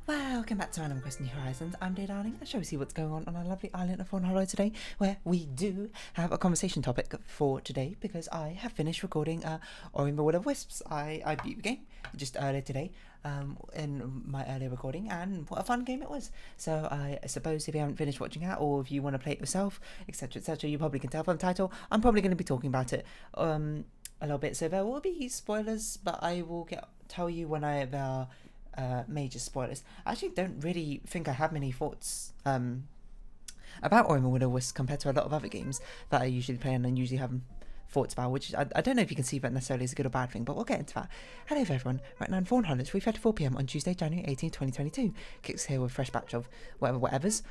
Welcome back to Random Quest New Horizons. I'm Day Darling. I shall we see what's going on our lovely island of Fawnhollow today, where we do have a conversation topic for today because I have finished recording Ori and the Will of Wisps. I beat the game just earlier today in my earlier recording, and what a fun game it was. So I suppose if you haven't finished watching that, or if you want to play it yourself, etc., you probably can tell from the title, I'm probably going to be talking about it a little bit. So there will be spoilers, but I will tell you when there are major spoilers. I actually don't really think I have many thoughts about Ori and the Will of Wisps compared to a lot of other games that I usually play and usually have thoughts about, which I don't know if you can see that necessarily is a good or bad thing, but we'll get into that. Hello everyone, right now in Fawnhallow, it's 3:34 PM on Tuesday, January 18, 2022. Kicks here with a fresh batch of whatevers.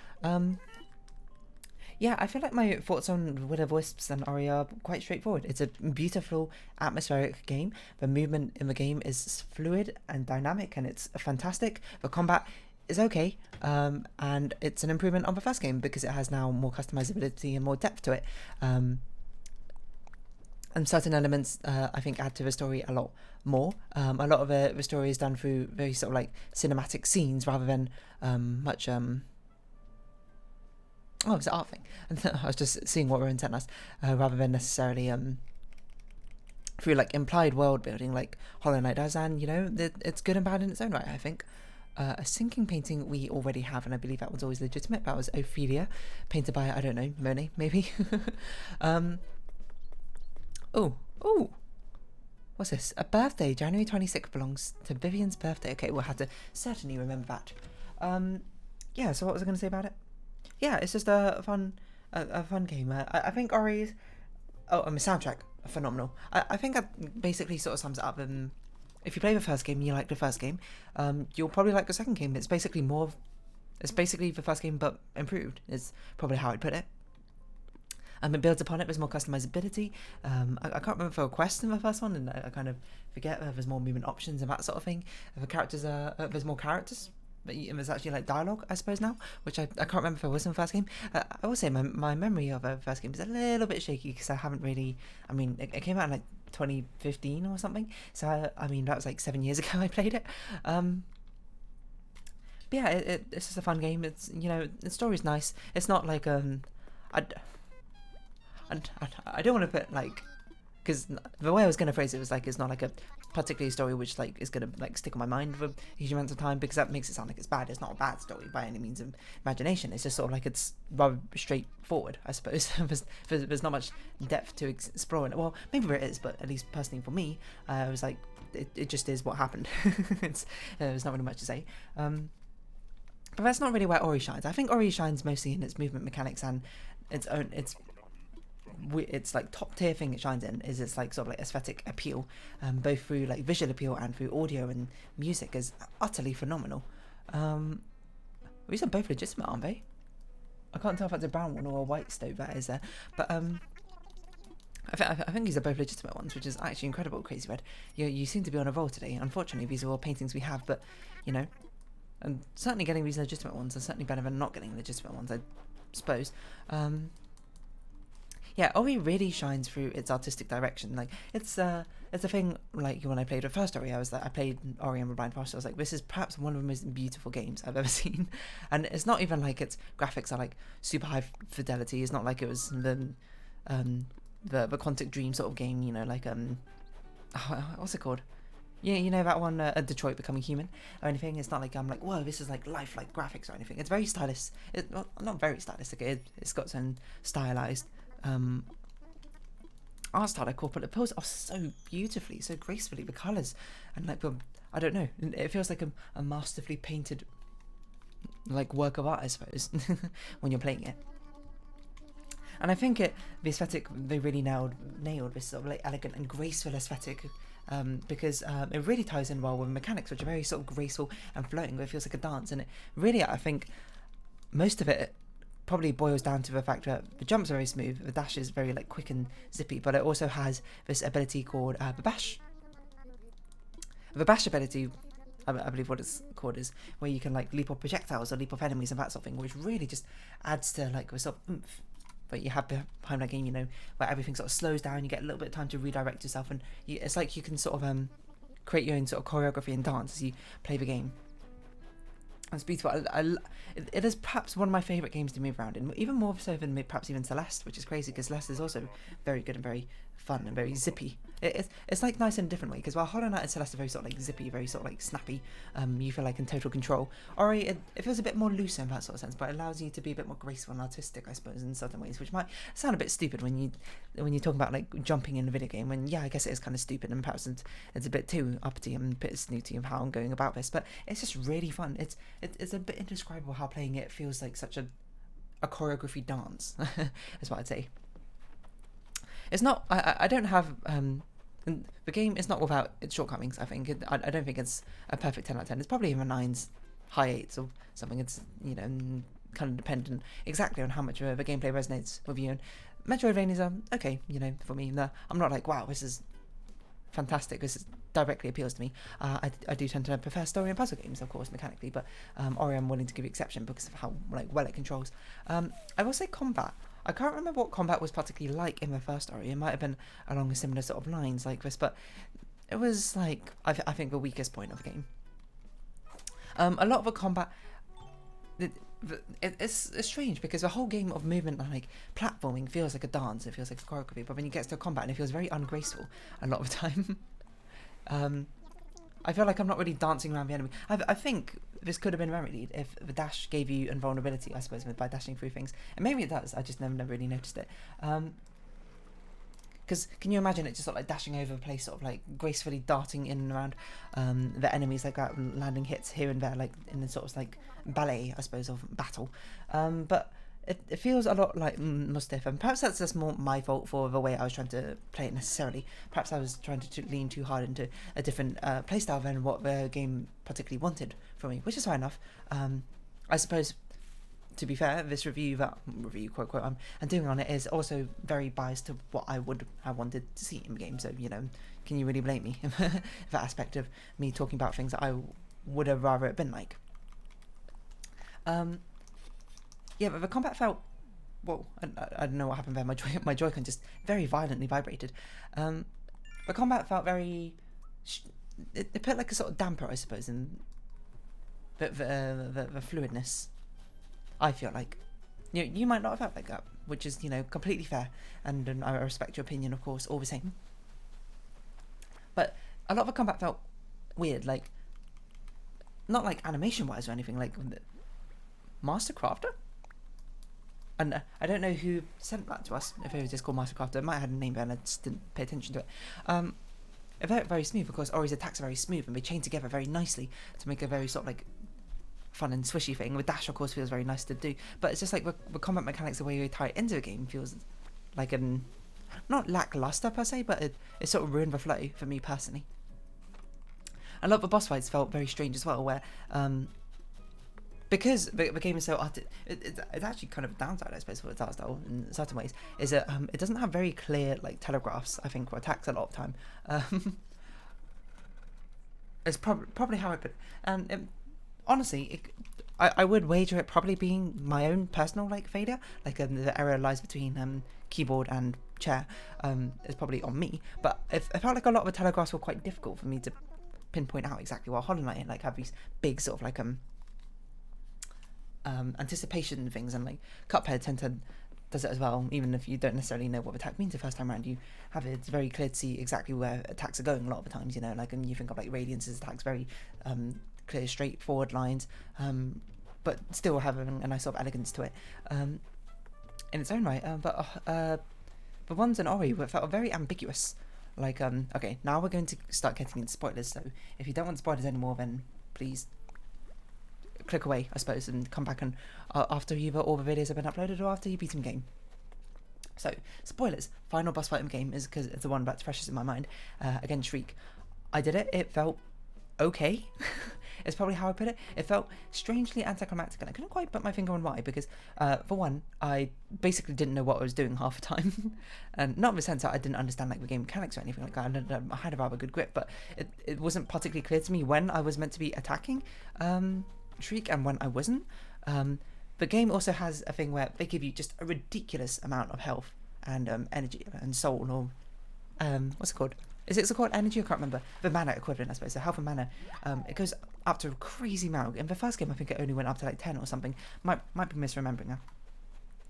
Yeah, I feel like my thoughts on Will of Wisps and Ori are quite straightforward. It's a beautiful, atmospheric game. The movement in the game is fluid and dynamic, and it's fantastic. The combat is okay, and it's an improvement on the first game because it has now more customizability and more depth to it. And certain elements, I think, add to the story a lot more. A lot of the story is done through very sort of like cinematic scenes rather than much... Oh, it's an art thing. I was just seeing what we're intent as, rather than necessarily through like implied world building like Hollow Knight does, and you know it's good and bad in its own right. I think a sinking painting we already have, and I believe that was always legitimate. That was Ophelia, painted by I don't know Monet maybe. Oh, what's this? A birthday, January 26th belongs to Vivian's birthday. Okay, we'll have to certainly remember that. Yeah. So what was I going to say about it? Yeah, it's just a fun game. I think Ori's... Oh, and the soundtrack, phenomenal. I think that basically sort of sums it up. If you play the first game and you like the first game, you'll probably like the second game. It's basically the first game but improved, is probably how I'd put it. It builds upon it. There's more customizability. I can't remember if there were quests in the first one, and I kind of forget. There's more movement options and that sort of thing. The characters there's more characters. But there's actually like dialogue, I suppose, now, which I can't remember if it was in the first game. I will say my memory of the first game is a little bit shaky because I haven't really... I mean, it came out in like 2015 or something, so I mean that was like 7 years ago I played it. But yeah, it's just a fun game. It's, you know, the story's nice. It's not like I don't want to put like... Because the way I was going to phrase it was like it's not like a particular story which like is going to like stick on my mind for huge amounts of time, because that makes it sound like it's bad. It's not a bad story by any means of imagination. It's just sort of like it's rather straightforward, I suppose. There's not much depth to explore in it. Well, maybe there is, but at least personally for me, it was like it just is what happened. There's not really much to say. But that's not really where Ori shines. I think Ori shines mostly in its movement mechanics and its like top tier thing it shines in is its like sort of like aesthetic appeal, both through like visual appeal and through audio and music is utterly phenomenal. These are both legitimate, aren't they? I can't tell if that's a brown one or a white stove that is there, but I think these are both legitimate ones, which is actually incredible. Crazy Red, you seem to be on a roll today. Unfortunately, these are all paintings we have, but you know, and certainly getting these legitimate ones are certainly better than not getting legitimate ones, I suppose. Yeah, Ori really shines through its artistic direction. Like it's a thing. Like when I played the first Ori, I played Ori and the Blind Forest. I was like, this is perhaps one of the most beautiful games I've ever seen. And it's not even like its graphics are like super high fidelity. It's not like it was the Quantic Dream sort of game. You know, like what's it called? Yeah, you know that one, Detroit Becoming Human or anything. It's not like I'm like, whoa, this is like lifelike graphics or anything. It's very stylish. Well, not very stylistic. It's got some stylized art style, I call, but it pulls off so beautifully, so gracefully. The colours and like I don't know. It feels like a masterfully painted like work of art, I suppose, when you're playing it. And I think the aesthetic they really nailed this sort of like elegant and graceful aesthetic. Because it really ties in well with mechanics, which are very sort of graceful and floating, but it feels like a dance. And it really, I think, most of it probably boils down to the fact that the jumps are very smooth, the dash is very like quick and zippy, but it also has this ability called the bash. The bash ability, I believe what it's called, is where you can like leap off projectiles or leap off enemies and that sort of thing, which really just adds to like a sort of oomph that you have behind that game, you know, where everything sort of slows down, you get a little bit of time to redirect yourself, and it's like you can sort of create your own sort of choreography and dance as you play the game. It's beautiful. It is perhaps one of my favourite games to move around in, even more so than perhaps even Celeste, which is crazy because Celeste is also very good and very fun and very zippy. It's like nice in a different way, because while Hollow Knight and Celeste are very sort of like zippy, very sort of like snappy, you feel like in total control. Ori, it feels a bit more loose in that sort of sense, but it allows you to be a bit more graceful and artistic, I suppose, in certain ways, which might sound a bit stupid when you talk about like jumping in a video game. When I guess it is kind of stupid and perhaps it's a bit too uppity and a bit snooty of how I'm going about this, but it's just really fun. It's a bit indescribable how playing it feels like such a choreography dance, is what I'd say. It's not. I don't have. The game is not without its shortcomings. I think. I don't think it's a perfect 10 out of 10. It's probably in the 9s, high 8s or something. It's kind of dependent exactly on how much of the gameplay resonates with you. And Metroidvanias are okay. For me, I'm not like, wow, this is fantastic. This directly appeals to me. I do tend to prefer story and puzzle games, of course, mechanically, but Ori I'm willing to give exception because of how well it controls. I will say combat. I can't remember what combat was particularly like in the first Ori. It might have been along a similar sort of lines like this, but it was like I think the weakest point of the game. A lot of the combat. It's strange because the whole game of movement and like platforming feels like a dance. It feels like a choreography, but when you get to combat, it feels very ungraceful a lot of the time. I feel like I'm not really dancing around the enemy. I think this could have been remedied if the dash gave you invulnerability, I suppose, by dashing through things. And maybe it does, I just never really noticed it. Because can you imagine it just sort of like dashing over the place, sort of like gracefully darting in and around the enemies, like that, landing hits here and there, like in the sort of like ballet, I suppose, of battle. But it feels a lot like more stiff, and perhaps that's just more my fault for the way I was trying to play it necessarily. Perhaps I was trying to lean too hard into a different playstyle than what the game particularly wanted from me, which is fine enough. I suppose, to be fair, this review, quote quote, I'm doing on it is also very biased to what I would have wanted to see in the game. So, can you really blame me for that aspect of me talking about things that I would have rather it been like? Yeah, but the combat felt... Whoa, I don't know what happened there. My Joy-Con just very violently vibrated. The combat felt very... It put like a sort of damper, I suppose, in the fluidness. I feel like. You might not have felt like that, which is, completely fair. And I respect your opinion, of course, all the same. But a lot of the combat felt weird, like... Not like animation-wise or anything, like... Master Crafter? And I don't know who sent that to us, if it was just called Master Crafter. It might have had a name there and I just didn't pay attention to it. It felt very smooth, because Ori's attacks are very smooth and they chain together very nicely to make a very sort of like fun and swishy thing. With dash, of course, feels very nice to do, but it's just like the combat mechanics, the way you tie it into a game feels like not lackluster per se, but it sort of ruined the flow for me personally. A lot of the boss fights felt very strange as well, where because the game is so it's actually kind of a downside, I suppose, for its art style in certain ways, is that it doesn't have very clear like telegraphs, I think, for attacks a lot of time. It's probably how I put it. And honestly, I would wager it probably being my own personal like failure, like the error lies between keyboard and chair, is probably on me. But I felt like a lot of the telegraphs were quite difficult for me to pinpoint out exactly, while Hollow Knight like have these big sort of like anticipation things, and like Cuphead does it as well. Even if you don't necessarily know what attack means the first time around, you have it's very clear to see exactly where attacks are going a lot of the times. Like, and you think of like Radiance's attacks, very clear, straightforward lines, but still having a nice sort of elegance to it in its own right. But the ones in Ori felt very ambiguous. Like, okay, now we're going to start getting into spoilers. So if you don't want spoilers anymore, then please click away, I suppose, and come back and after either all the videos have been uploaded or after you beat the game. So, spoilers. Final boss fight in the game is because it's the one that's freshest in my mind. Against Shriek. I did it. It felt okay. It's probably how I put it. It felt strangely anticlimactic, and I couldn't quite put my finger on why, because for one, I basically didn't know what I was doing half the time. And not in the sense that I didn't understand like the game mechanics or anything like that. I had a rather good grip, but it wasn't particularly clear to me when I was meant to be attacking Shriek and when I wasn't. The game also has a thing where they give you just a ridiculous amount of health and energy and soul, or what's it called? Is it called energy? I can't remember. The mana equivalent, I suppose. So health and mana, it goes up to a crazy amount. In the first game, I think it only went up to like 10 or something. Might be misremembering now.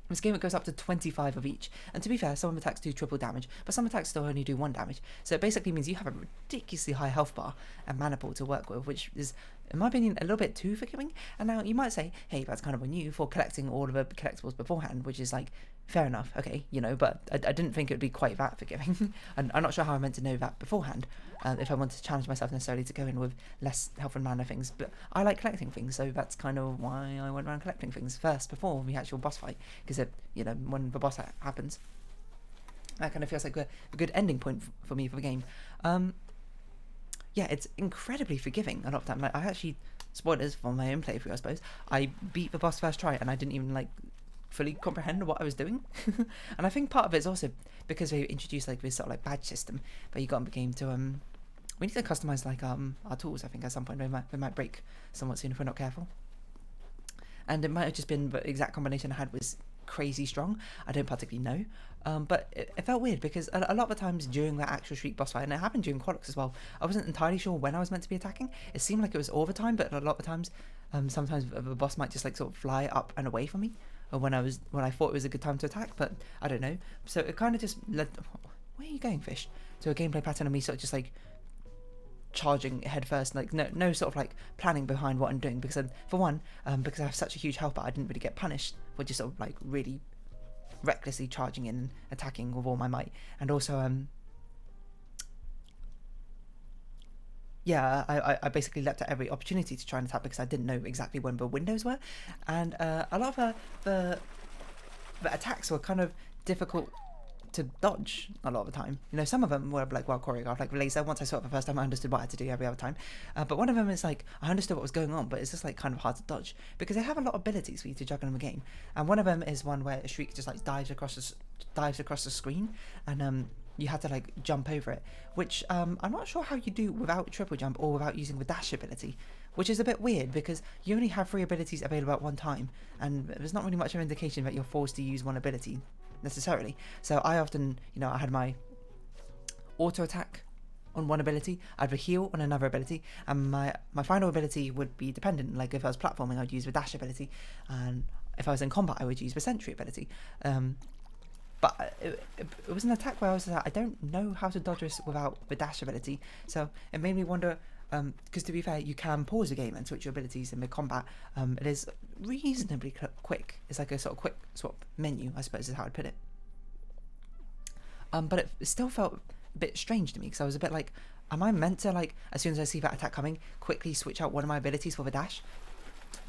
This game, it goes up to 25 of each. And to be fair, some attacks do triple damage, but some attacks still only do 1 damage. So it basically means you have a ridiculously high health bar and mana pool to work with, which is, in my opinion, a little bit too forgiving. And now you might say, hey, that's kind of on you for collecting all of the collectibles beforehand, which is like, fair enough, okay, you know, but I didn't think it would be quite that forgiving. And I'm not sure how I meant to know that beforehand, if I wanted to challenge myself necessarily to go in with less health and mana things. But I like collecting things, so that's kind of why I went around collecting things first before the actual boss fight, because you know, when the boss happens, that kind of feels like a good ending point for me for the game. Yeah, it's incredibly forgiving a lot of the time. Like, I actually, spoilers for my own playthrough, I suppose, I beat the boss first try and I didn't even like fully comprehend what I was doing. And I think part of it is also because they introduced like this sort of like badge system where you got in the game to we need to customize like our tools. I think at some point they might break somewhat soon if we're not careful. And it might have just been the exact combination I had was crazy strong. I don't particularly know, but it felt weird because a lot of the times during that actual Shriek boss fight, and it happened during Quadlocks as well, I wasn't entirely sure when I was meant to be attacking. It seemed like it was all the time, but a lot of the times, sometimes the boss might just like sort of fly up and away from me, or when I thought it was a good time to attack, but I don't know. So it kind of just led, where are you going, fish? To a gameplay pattern of me sort of just like charging head first, like no sort of like planning behind what I'm doing, because for one, because I have such a huge health bar, I didn't really get punished for just sort of like really recklessly charging in and attacking with all my might. And also yeah, I basically leapt at every opportunity to try and attack because I didn't know exactly when the windows were, and a lot of the attacks were kind of difficult to dodge a lot of the time. You know, some of them were like well choreographed, like laser. Once I saw it the first time, I understood what I had to do every other time. But one of them is like, I understood what was going on, but it's just like kind of hard to dodge because they have a lot of abilities for you to juggle in the game. And one of them is one where a Shriek just like dives across the screen, and you have to like jump over it, which I'm not sure how you do without triple jump or without using the dash ability, which is a bit weird because you only have 3 abilities available at one time, and there's not really much of an indication that you're forced to use one ability necessarily. So I often, you know, I had my auto attack on one ability, I'd have a heal on another ability, and my final ability would be dependent. Like if I was platforming, I'd use the dash ability, and if I was in combat, I would use the sentry ability. But it was an attack where I was like, I don't know how to dodge this without the dash ability. So it made me wonder, because to be fair, you can pause a game and switch your abilities in mid-combat. It is reasonably quick. It's like a sort of quick swap menu, I suppose is how I'd put it. But it still felt a bit strange to me because I was a bit like, am I meant to, like, as soon as I see that attack coming, quickly switch out one of my abilities for the dash,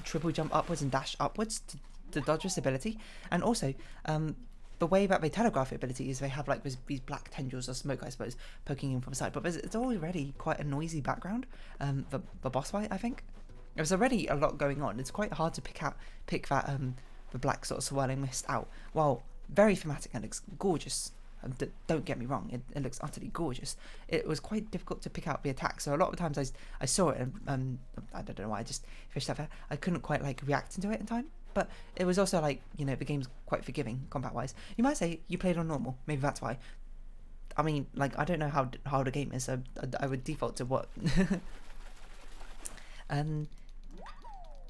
triple jump upwards and dash upwards to dodge this ability? And also, the way that they telegraph the ability is they have like these black tendrils of smoke, I suppose, poking in from the side. But it's already quite a noisy background. The boss fight, I think, there's already a lot going on. It's quite hard to pick that the black sort of swirling mist out. While very thematic and looks gorgeous. Don't get me wrong, it looks utterly gorgeous. It was quite difficult to pick out the attack. So a lot of the times I saw it and I don't know why, I just fished up there. I couldn't quite like react into it in time. But it was also like, you know, the game's quite forgiving combat-wise. You might say you played on normal. Maybe that's why. I mean, like, I don't know how hard a game is, so I would default to what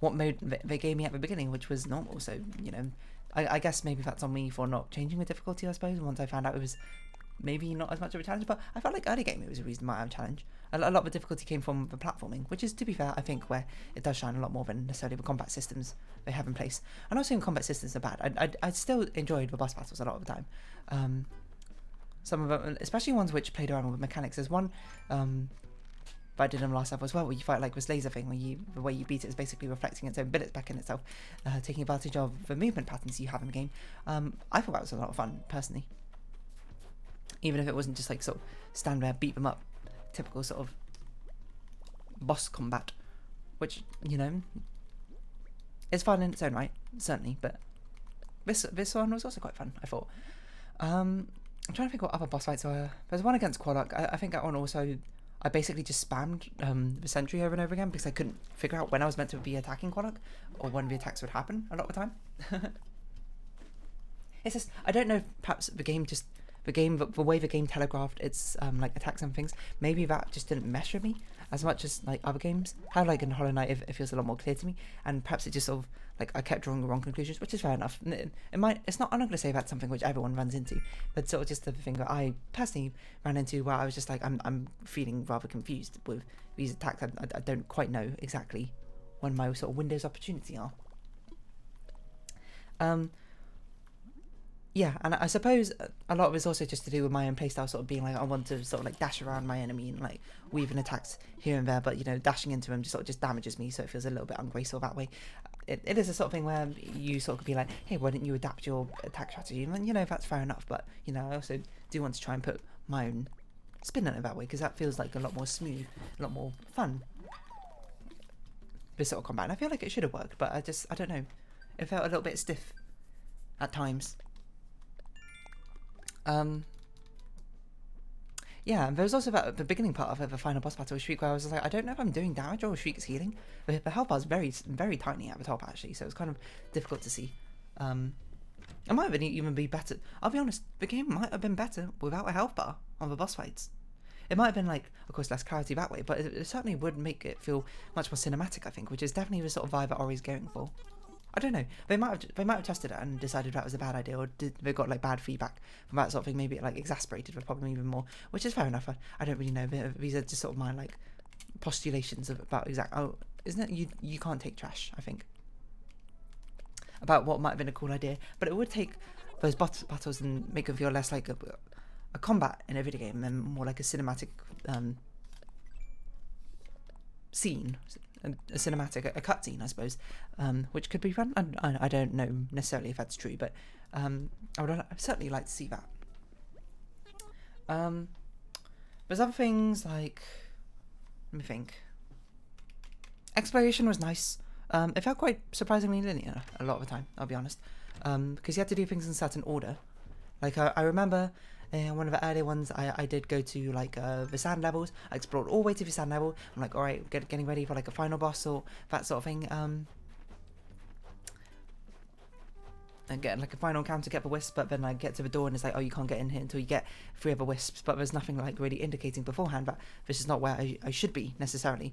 mode they gave me at the beginning, which was normal. So, you know, I guess maybe that's on me for not changing the difficulty, I suppose, once I found out it was maybe not as much of a challenge. But I felt like early game it was a reason why I have a challenge. A lot of the difficulty came from the platforming, which is, to be fair, I think where it does shine a lot more than necessarily the combat systems they have in place. I'm not saying combat systems are bad. I still enjoyed the boss battles a lot of the time. Some of them, especially ones which played around with mechanics. There's one but I did in the last level as well, where you fight like this laser thing, where the way you beat it is basically reflecting its own bullets back in itself, taking advantage of the movement patterns you have in the game. I thought that was a lot of fun, personally. Even if it wasn't just like sort of stand there, beat them up, typical sort of boss combat, which, you know, is fun in its own right, certainly, but this one was also quite fun, I thought. I'm trying to think what other boss fights were. There's one against Quadlock. I think that one also, I basically just spammed the sentry over and over again because I couldn't figure out when I was meant to be attacking Quadlock or when the attacks would happen a lot of the time. It's just, I don't know if perhaps the game just the way the game telegraphed its like attacks and things, maybe that just didn't mesh with me as much as like other games. How like in Hollow Knight it feels a lot more clear to me, and perhaps it just sort of like I kept drawing the wrong conclusions, which is fair enough. It's not. I'm not going to say that's something which everyone runs into, but sort of just the thing that I personally ran into where I was just like I'm feeling rather confused with these attacks. I don't quite know exactly when my sort of windows of opportunity are. Yeah, and I suppose a lot of it's also just to do with my own playstyle, sort of being like I want to sort of like dash around my enemy and like weaving attacks here and there, but you know, dashing into him just sort of just damages me, so it feels a little bit ungraceful that way. It is a sort of thing where you sort of could be like, hey, why didn't you adapt your attack strategy? And you know, that's fair enough, but you know, I also do want to try and put my own spin on it that way, because that feels like a lot more smooth, a lot more fun, this sort of combat. And I feel like it should have worked, but I don't know, it felt a little bit stiff at times. Yeah, and there was also the beginning part of the final boss battle with Shriek where I was like, I don't know if I'm doing damage or Shriek's healing. The health bar is very, very tiny at the top actually, so it's kind of difficult to see. It might have even be better. I'll be honest, the game might have been better without a health bar on the boss fights. It might have been like, of course, less clarity that way, but it certainly would make it feel much more cinematic, I think, which is definitely the sort of vibe that Ori's going for. I don't know. They might have tested it and decided that was a bad idea, or they got like bad feedback from that sort of thing. Maybe it like exasperated the problem even more, which is fair enough. I don't really know. These are just sort of my like postulations about Oh, isn't it? You can't take trash. I think about what might have been a cool idea, but it would take those battles and make them feel less like a combat in a video game and more like a cinematic scene. A cinematic, a cutscene, I suppose, which could be fun. I don't know necessarily if that's true, but I would certainly like to see that. There's other things like, let me think. Exploration was nice. It felt quite surprisingly linear a lot of the time, I'll be honest, because you had to do things in a certain order. Like I remember one of the earlier ones, I did go to like the sand levels. I explored all the way to the sand level. I'm like, all right, getting ready for like a final boss or that sort of thing. And get like a final encounter, get the wisp, but then I get to the door and it's like, oh, you can't get in here until you get 3 other wisps. But there's nothing like really indicating beforehand that this is not where I should be necessarily.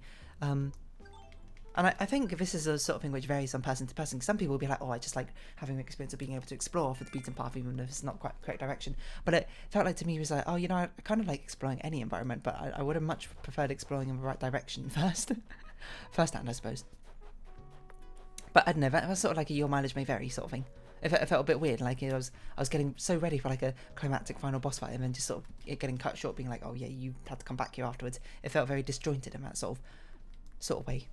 And I think this is a sort of thing which varies from person to person. Some people will be like, oh, I just like having the experience of being able to explore for the beaten path, even if it's not quite the correct direction. But it felt like to me, it was like, oh, you know, I kind of like exploring any environment, but I would have much preferred exploring in the right direction first. First hand, I suppose. But I don't know, that was sort of like a your mileage may vary sort of thing. It felt a bit weird, like I was getting so ready for like a climactic final boss fight and then just sort of it getting cut short, being like, oh yeah, you had to come back here afterwards. It felt very disjointed in that sort of way.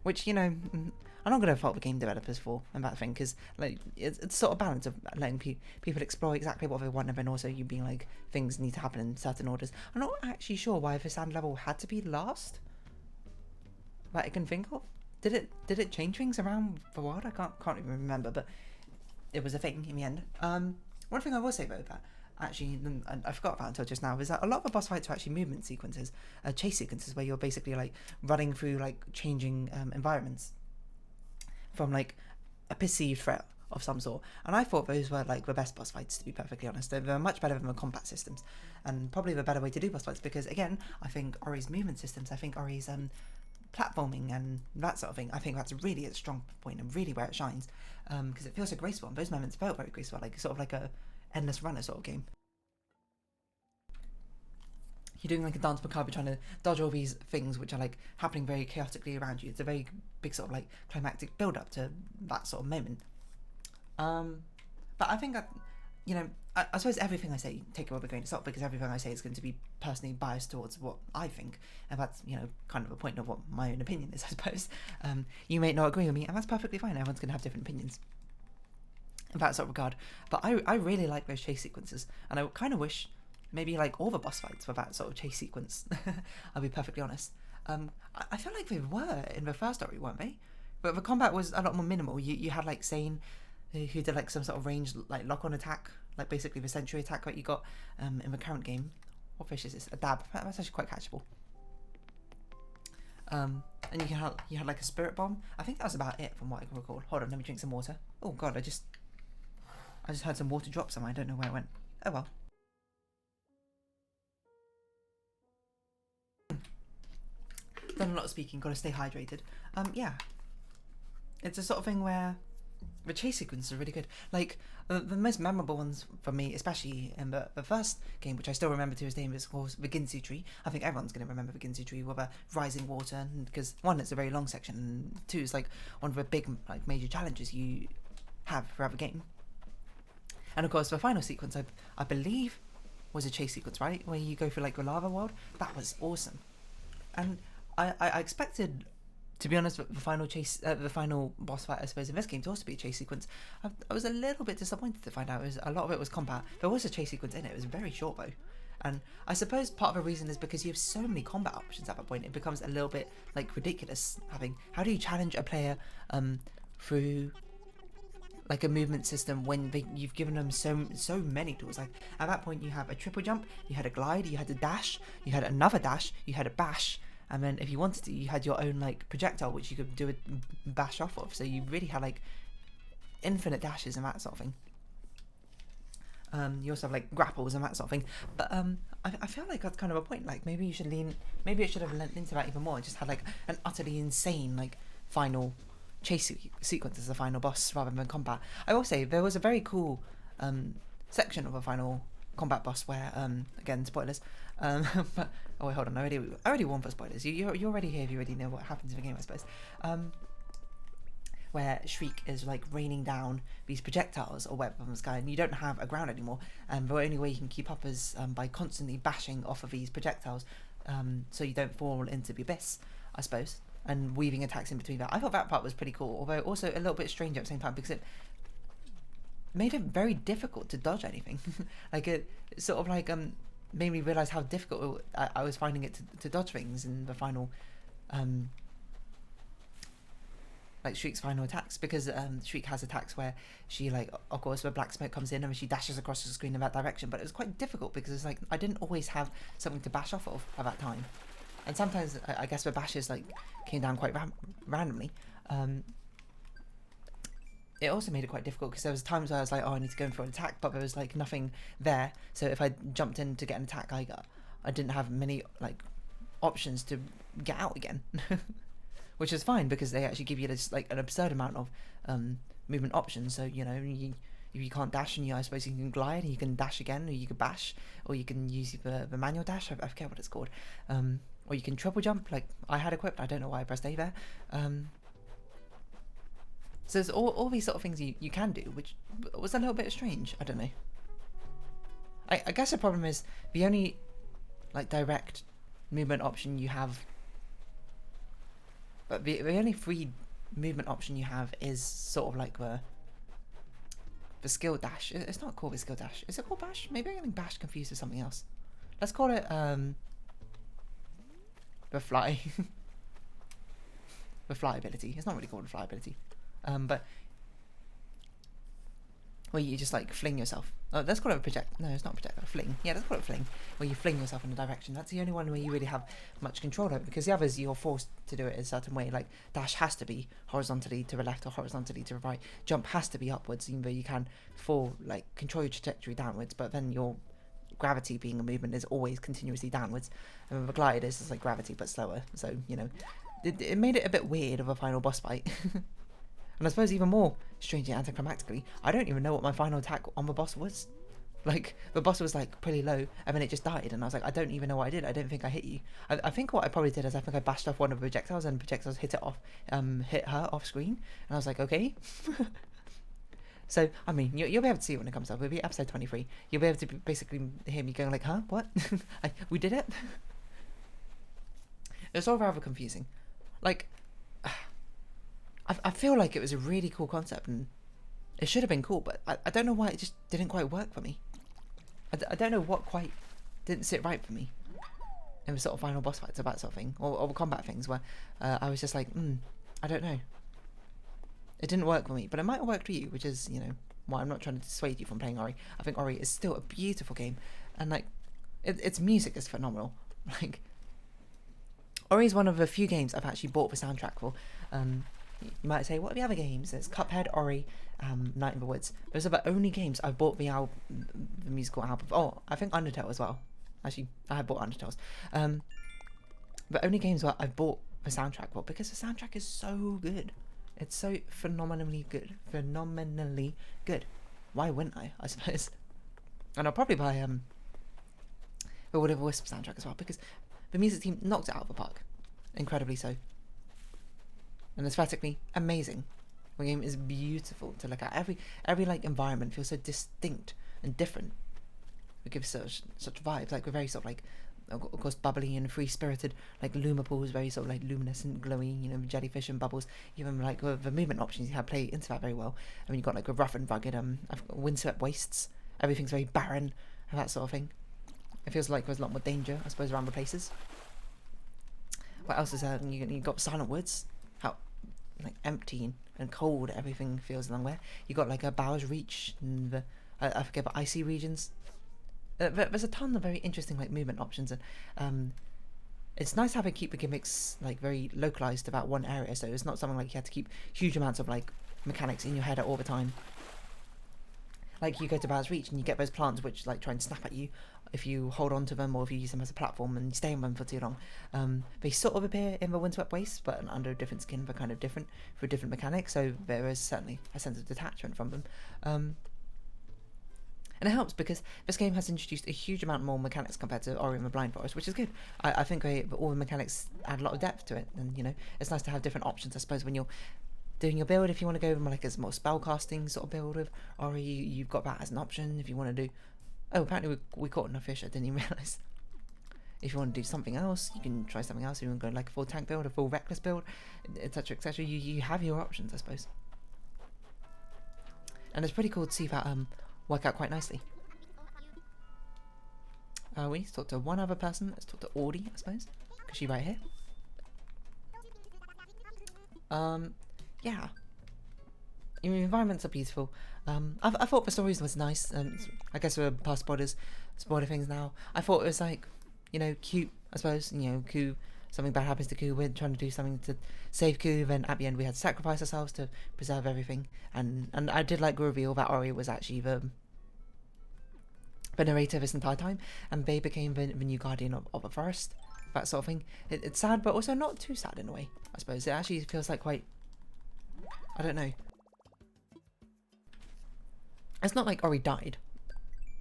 Which, you know, I'm not going to fault the game developers for and that thing, because like it's sort of balance of letting people explore exactly what they want, and then also you being like, things need to happen in certain orders. I'm not actually sure why the sand level had to be last that I can think of. Did it change things around the world? I can't even remember, but it was a thing in the end. One thing I will say about that, actually, I forgot about until just now, is that a lot of the boss fights are actually movement sequences, chase sequences, where you're basically like running through like changing environments from like a perceived threat of some sort. And I thought those were like the best boss fights, to be perfectly honest. They're much better than the combat systems, and probably the better way to do boss fights, because again, I think Ori's movement systems, I think Ori's platforming and that sort of thing, I think that's really its strong point and really where it shines, because it feels so graceful, and those moments felt very graceful, like sort of like a endless runner sort of game. You're doing like a dance macabre, trying to dodge all these things which are like happening very chaotically around you. It's a very big sort of like climactic build up to that sort of moment. But I think that, you know, I suppose everything I say, take it with a grain of salt, because everything I say is going to be personally biased towards what I think, and that's, you know, kind of a point of what my own opinion is, I suppose. You may not agree with me, and that's perfectly fine. Everyone's going to have different opinions in that sort of regard. But I really like those chase sequences, and I kind of wish maybe like all the boss fights were that sort of chase sequence. I'll be perfectly honest. I feel like they were in the first story, weren't they? But the combat was a lot more minimal. You had like Sane, who did like some sort of ranged like lock-on attack, like basically the sentry attack that you got in the current game. What fish is this? A dab. That's actually quite catchable. And you had like a spirit bomb. I think that was about it from what I can recall. Hold on, let me drink some water. Oh god, I just heard some water drop somewhere. I don't know where it went. Oh well. Done a lot of speaking, gotta stay hydrated. Yeah. It's a sort of thing where the chase sequences are really good. Like, the most memorable ones for me, especially in the first game, which I still remember to this day, is of course the Ginsu Tree. I think everyone's going to remember the Ginsu Tree with a rising water, because one, it's a very long section, and two, it's like one of the big, like, major challenges you have throughout the game. And of course, the final sequence, I believe, was a chase sequence, right? Where you go through, like, the lava world. That was awesome. And I expected, to be honest, the final boss fight, I suppose, in this game to also be a chase sequence. I was a little bit disappointed to find out a lot of it was combat. There was a chase sequence in it. It was very short though, and I suppose part of the reason is because you have so many combat options at that point. It becomes a little bit like ridiculous. How do you challenge a player through like a movement system when you've given them so many tools? Like at that point, you have a triple jump, you had a glide, you had a dash, you had another dash, you had a bash. And then if you wanted to, you had your own like projectile which you could do a bash off of. So you really had like infinite dashes and that sort of thing. You also have like grapples and that sort of thing. But I feel like that's kind of a point. Like maybe it should have lent into that even more. Just had like an utterly insane like final chase sequence as the final boss rather than combat. I will say there was a very cool section of a final combat boss where again, spoilers, but oh wait, hold on, I already warned for spoilers. You're already here if you already know what happens in the game, I suppose. Where Shriek is like raining down these projectiles or web from the sky, and you don't have a ground anymore, and the only way you can keep up is by constantly bashing off of these projectiles, so you don't fall into the abyss, I suppose, and weaving attacks in between that. I thought that part was pretty cool, although also a little bit strange at the same time because it made it very difficult to dodge anything. Like it sort of like made me realise how difficult I was finding it to dodge things in the final like Shriek's final attacks, because Shriek has attacks where she like, of course, where black smoke comes in and she dashes across the screen in that direction, but it was quite difficult because it's like I didn't always have something to bash off of at that time, and sometimes I guess the bashes like came down quite randomly. It also made it quite difficult because there was times where I was like, oh, I need to go in for an attack, but there was like nothing there. So if I jumped in to get an attack, I didn't have many like options to get out again, which is fine because they actually give you this like an absurd amount of movement options. So you know, if you can't dash, and I suppose you can glide, and you can dash again, or you can bash, or you can use the manual dash. I forget what it's called, or you can triple jump. Like I had equipped. I don't know why I pressed A there. So there's all these sort of things you can do, which was a little bit strange. I don't know. I guess the problem is the only like direct movement option you have, but the only free movement option you have is sort of like the skill dash. It's not called the skill dash. Is it called bash? Maybe I'm getting bash confused with something else. Let's call it the fly. The fly ability. It's not really called the fly ability. But where you just like fling yourself. Oh, let's call it a project. No, it's not a project. A fling. Yeah, let's call it a fling. Where you fling yourself in a direction. That's the only one where you really have much control over, because the others you're forced to do it in a certain way. Like dash has to be horizontally to the left or horizontally to the right. Jump has to be upwards, even though you can fall like control your trajectory downwards. But then your gravity, being a movement, is always continuously downwards. And the glide is just like gravity but slower. So you know, it made it a bit weird of a final boss fight. And I suppose even more strangely anticlimactically, I don't even know what my final attack on the boss was. Like, the boss was like pretty low, and then it just died, and I was like, I don't even know what I did. I don't think I hit you. I think what I probably did is I think I bashed off one of the projectiles, and projectiles hit her off screen, and I was like, okay. So, I mean, you'll be able to see it when it comes up. It'll be episode 23. You'll be able to basically hear me going like, huh, what? We did it? It's all rather confusing. Like, I feel like it was a really cool concept, and it should have been cool, but I don't know why it just didn't quite work for me. I don't know what quite didn't sit right for me in the sort of final boss fights, about sort of thing, or combat things, where I was just like, I don't know. It didn't work for me, but it might have worked for you, which is, you know, why I'm not trying to dissuade you from playing Ori. I think Ori is still a beautiful game, and like, its music is phenomenal. Like, Ori is one of the few games I've actually bought the soundtrack for. You might say, what are the other games? There's Cuphead, Ori, Night in the Woods. Those are the only games I've bought the musical album. Oh, I think Undertale as well. Actually, I have bought Undertales. the only games where I've bought the soundtrack, well, because the soundtrack is so good. It's so phenomenally good. Phenomenally good. Why wouldn't I suppose? And I'll probably buy the Will of the Wisps soundtrack as well, because the music team knocked it out of the park. Incredibly so. And aesthetically amazing. The game is beautiful to look at. Every like environment feels so distinct and different. It gives such vibes. Like we're very sort of like, of course, bubbly and free spirited. Like Luma Pool is very sort of like luminescent, glowy. You know, jellyfish and bubbles. Even like with the movement options, you have play into that very well. I mean, you've got like a rough and rugged windswept wastes. Everything's very barren and that sort of thing. It feels like there's a lot more danger, I suppose, around the places. What else is there? You got Silent Woods. How like empty and cold everything feels along there. You got like a Bowers Reach and the I forget, but icy regions. There's a ton of very interesting like movement options, and it's nice having keep the gimmicks like very localized to that one area. So it's not something like you had to keep huge amounts of like mechanics in your head all the time. Like you go to Bowers Reach and you get those plants which like try and snap at you if you hold on to them or if you use them as a platform and you stay on them for too long. They sort of appear in the windswept wastes, but under a different skin, but kind of different for different mechanics. So there is certainly a sense of detachment from them. And it helps because this game has introduced a huge amount more mechanics compared to Ori and the Blind Forest, which is good. I think all the mechanics add a lot of depth to it, and you know it's nice to have different options. I suppose when you're doing your build, if you want to go more like as more spellcasting sort of build with Ori, you've got that as an option. If you want to do, oh, apparently we caught enough fish. I didn't even realise. If you want to do something else, you can try something else. If you want to go like a full tank build, a full reckless build, etc., etc. You have your options, I suppose. And it's pretty cool to see that work out quite nicely. We need to talk to one other person. Let's talk to Audie, I suppose, because she's right here. Yeah. I mean, the environments are beautiful. I thought the stories was nice, and I guess we're past spoiler things now. I thought it was like, you know, cute, I suppose. You know, Ku, something bad happens to Ku, we're trying to do something to save Ku, then at the end we had to sacrifice ourselves to preserve everything. And I did like the reveal that Ori was actually the narrator this entire time, and they became the new guardian of the forest, that sort of thing. It's sad, but also not too sad in a way, I suppose. It actually feels like quite, I don't know. It's not like Ori died,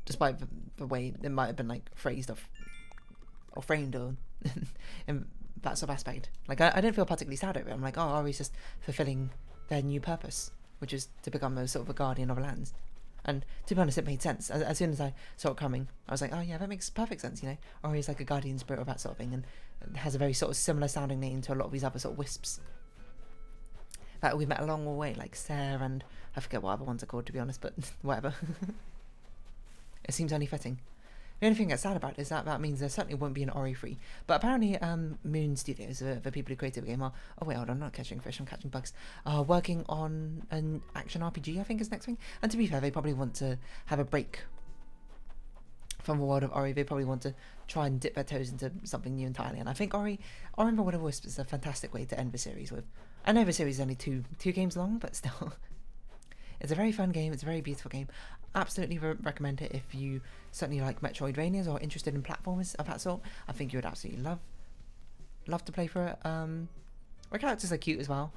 despite the way it might have been like phrased or framed or in that sort of aspect. Like I didn't feel particularly sad over it. I'm like, oh, Ori's just fulfilling their new purpose, which is to become a sort of a guardian of the lands. And to be honest, it made sense. As soon as I saw it coming, I was like, oh yeah, that makes perfect sense, you know. Ori is like a guardian spirit of that sort of thing, and has a very sort of similar sounding name to a lot of these other sort of wisps that we met along the way, like Sarah and I forget what other ones are called, to be honest, but whatever. It seems only fitting. The only thing that's sad about it is that means there certainly won't be an Ori free. But apparently Moon Studios, the people who created the game, are... Oh wait, hold on, I'm not catching fish, I'm catching bugs. Are working on an action RPG, I think is next thing. And to be fair, they probably want to have a break from the world of Ori. They probably want to try and dip their toes into something new entirely. And I think Ori and the Will of the Wisps is a fantastic way to end the series with. I know the series is only two games long, but still... It's a very fun game, it's a very beautiful game. Absolutely recommend it if you certainly like Metroidvanias or interested in platformers of that sort. I think you would absolutely love to play for it. The characters are cute as well.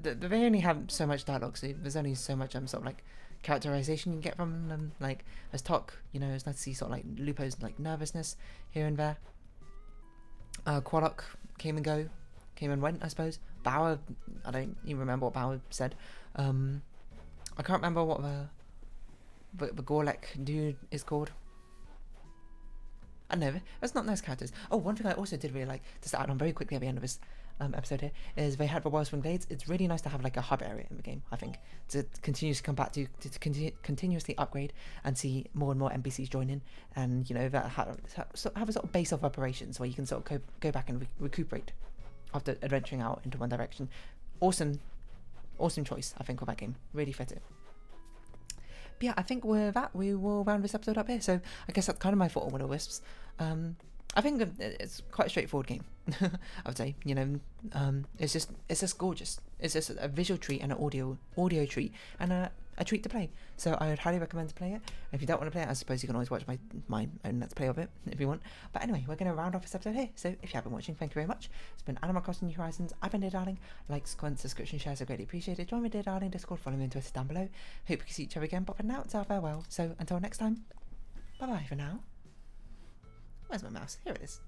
They only have so much dialogue, so there's only so much sort of like characterization you can get from them. Like as Tok, you know, it's nice to see sort of like Lupo's like nervousness here and there. Quallock came and went, I suppose. Bauer, I don't even remember what Bauer said. I can't remember what the Gorlek dude is called. I don't know, that's not nice characters. Oh, one thing I also did really like, to start on very quickly at the end of this episode here, is they had the Wildswing Glades. It's really nice to have like a hub area in the game, I think, to continuously come back to continuously upgrade and see more and more NPCs join in, and you know, that have a sort of base of operations where you can sort of go back and recuperate after adventuring out into one direction. Awesome choice, I think, with that game. Really fit it. But yeah, I think with that, we will round this episode up here. So I guess that's kind of my thought on Will of the Wisps. I think it's quite a straightforward game, I would say. You know, it's just gorgeous. It's just a visual treat and an audio treat, and a treat to play. So I would highly recommend to play it. And if you don't want to play it, I suppose you can always watch my own Let's Play of it if you want. But anyway, we're going to round off this episode here. So if you have been watching, thank you very much. It's been Animal Crossing New Horizons. I've been Dear Darling. Likes, comments, subscription, shares are greatly appreciated. Join me, Dear Darling, Discord, follow me on Twitter down below. Hope we can see each other again. But for now, it's our farewell. So until next time, bye bye for now. Where's my mouse? Here it is.